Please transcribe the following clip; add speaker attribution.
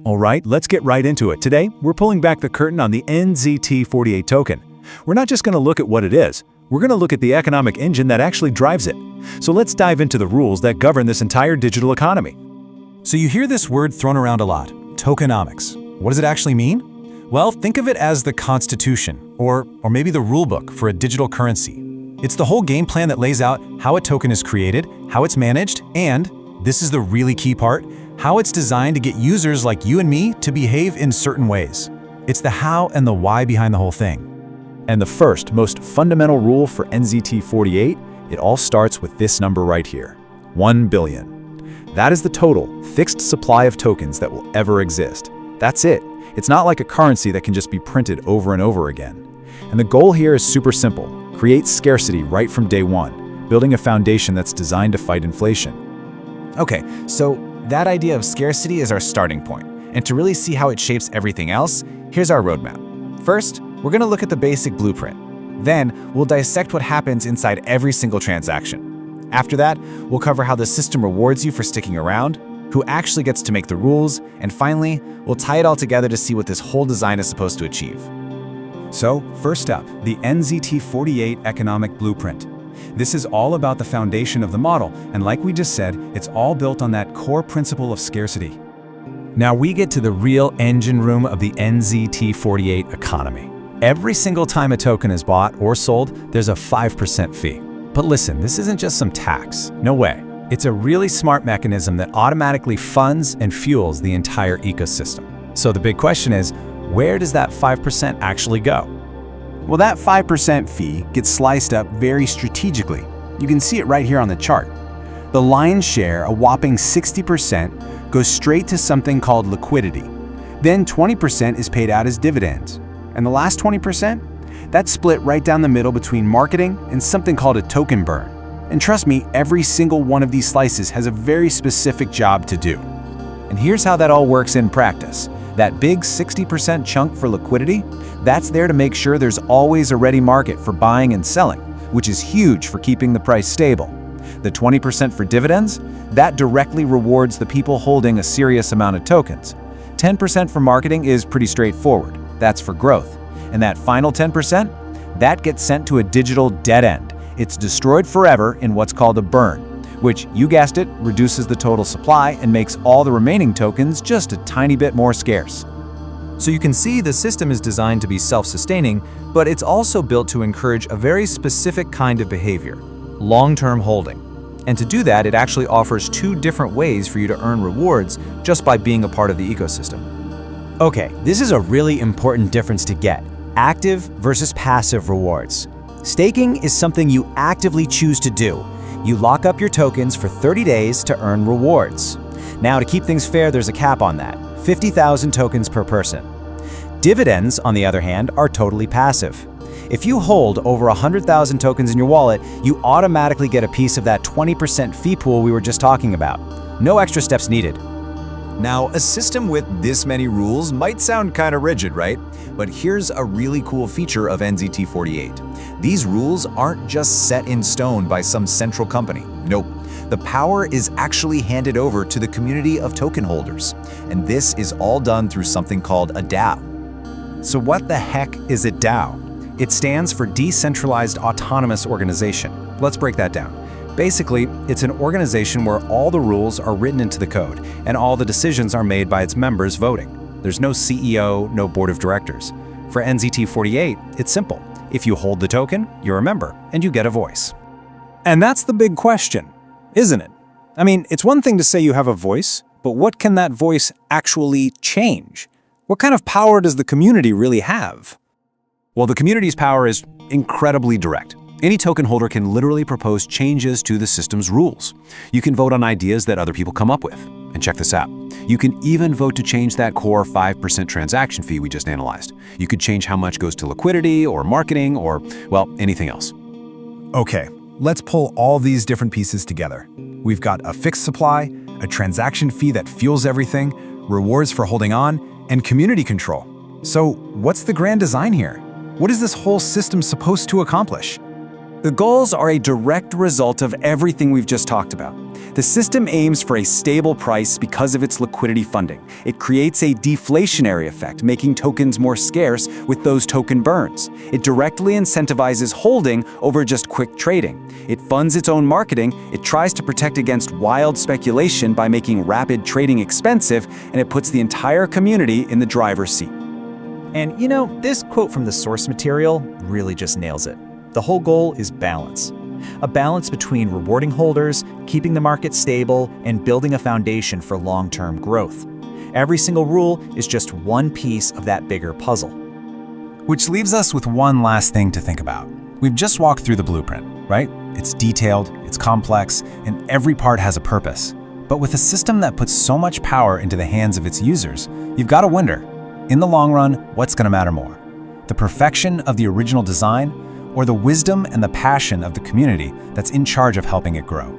Speaker 1: All right, let's get right into it. Today, we're pulling back the curtain on the NZT48 token. We're not just going to look at what it is, we're going to look at the economic engine that actually drives it. So let's dive into the rules that govern this entire digital economy.
Speaker 2: So you hear this word thrown around a lot, tokenomics. What does it actually mean? Well, think of it as the constitution, or maybe the rule book for a digital currency. It's the whole game plan that lays out how a token is created, how it's managed, and, this is the really key part, how it's designed to get users like you and me to behave in certain ways. It's the how and the why behind the whole thing.
Speaker 1: And the first, most fundamental rule for NZT48, it all starts with this number right here, 1 billion. That is the total, fixed supply of tokens that will ever exist. That's it. It's not like a currency that can just be printed over and over again. And the goal here is super simple. Create scarcity right from day one, building a foundation that's designed to fight inflation.
Speaker 3: Okay, so that idea of scarcity is our starting point. And to really see how it shapes everything else, here's our roadmap. First, we're going to look at the basic blueprint. Then, we'll dissect what happens inside every single transaction. After that, we'll cover how the system rewards you for sticking around, who actually gets to make the rules, and finally, we'll tie it all together to see what this whole design is supposed to achieve.
Speaker 2: So, first up, the NZT48 economic blueprint. This is all about the foundation of the model, and like we just said, it's all built on that core principle of scarcity.
Speaker 4: Now we get to the real engine room of the NZT48 economy. Every single time a token is bought or sold, there's a 5% fee. But listen, this isn't just some tax. No way. It's a really smart mechanism that automatically funds and fuels the entire ecosystem. So the big question is, where does that 5% actually go?
Speaker 5: Well, that 5% fee gets sliced up very strategically. You can see it right here on the chart. The lion's share, a whopping 60%, goes straight to something called liquidity. Then 20% is paid out as dividends. And the last 20%? That's split right down the middle between marketing and something called a token burn. And trust me, every single one of these slices has a very specific job to do.
Speaker 4: And here's how that all works in practice. That big 60% chunk for liquidity, that's there to make sure there's always a ready market for buying and selling, which is huge for keeping the price stable. The 20% for dividends, that directly rewards the people holding a serious amount of tokens. 10% for marketing is pretty straightforward. That's for growth. And that final 10%, that gets sent to a digital dead end. It's destroyed forever in what's called a burn, which, you guessed it, reduces the total supply and makes all the remaining tokens just a tiny bit more scarce. So you can see the system is designed to be self-sustaining, but it's also built to encourage a very specific kind of behavior, long-term holding. And to do that, it actually offers two different ways for you to earn rewards just by being a part of the ecosystem.
Speaker 6: Okay, this is a really important difference to get: active versus passive rewards. Staking is something you actively choose to do. You lock up your tokens for 30 days to earn rewards. Now, to keep things fair, there's a cap on that, 50,000 tokens per person. Dividends, on the other hand, are totally passive. If you hold over 100,000 tokens in your wallet, you automatically get a piece of that 20% fee pool we were just talking about. No extra steps needed.
Speaker 1: Now, a system with this many rules might sound kind of rigid, right? But here's a really cool feature of NZT48. These rules aren't just set in stone by some central company. Nope. The power is actually handed over to the community of token holders. And this is all done through something called a DAO. So what the heck is a DAO? It stands for Decentralized Autonomous Organization. Let's break that down. Basically, it's an organization where all the rules are written into the code and all the decisions are made by its members voting. There's no CEO, no board of directors. For NZT48, it's simple. If you hold the token, you're a member and you get a voice.
Speaker 2: And that's the big question, isn't it? I mean, it's one thing to say you have a voice, but what can that voice actually change? What kind of power does the community really have?
Speaker 1: Well, the community's power is incredibly direct. Any token holder can literally propose changes to the system's rules. You can vote on ideas that other people come up with. And check this out. You can even vote to change that core 5% transaction fee we just analyzed. You could change how much goes to liquidity or marketing or, well, anything else.
Speaker 5: Okay, let's pull all these different pieces together. We've got a fixed supply, a transaction fee that fuels everything, rewards for holding on, and community control. So what's the grand design here? What is this whole system supposed to accomplish?
Speaker 3: The goals are a direct result of everything we've just talked about. The system aims for a stable price because of its liquidity funding. It creates a deflationary effect, making tokens more scarce with those token burns. It directly incentivizes holding over just quick trading. It funds its own marketing. It tries to protect against wild speculation by making rapid trading expensive, and it puts the entire community in the driver's seat.
Speaker 2: And you know, this quote from the source material really just nails it. The whole goal is balance. A balance between rewarding holders, keeping the market stable, and building a foundation for long-term growth. Every single rule is just one piece of that bigger puzzle.
Speaker 5: Which leaves us with one last thing to think about. We've just walked through the blueprint, right? It's detailed, it's complex, and every part has a purpose. But with a system that puts so much power into the hands of its users, you've got to wonder, in the long run, what's going to matter more? The perfection of the original design, or the wisdom and the passion of the community that's in charge of helping it grow?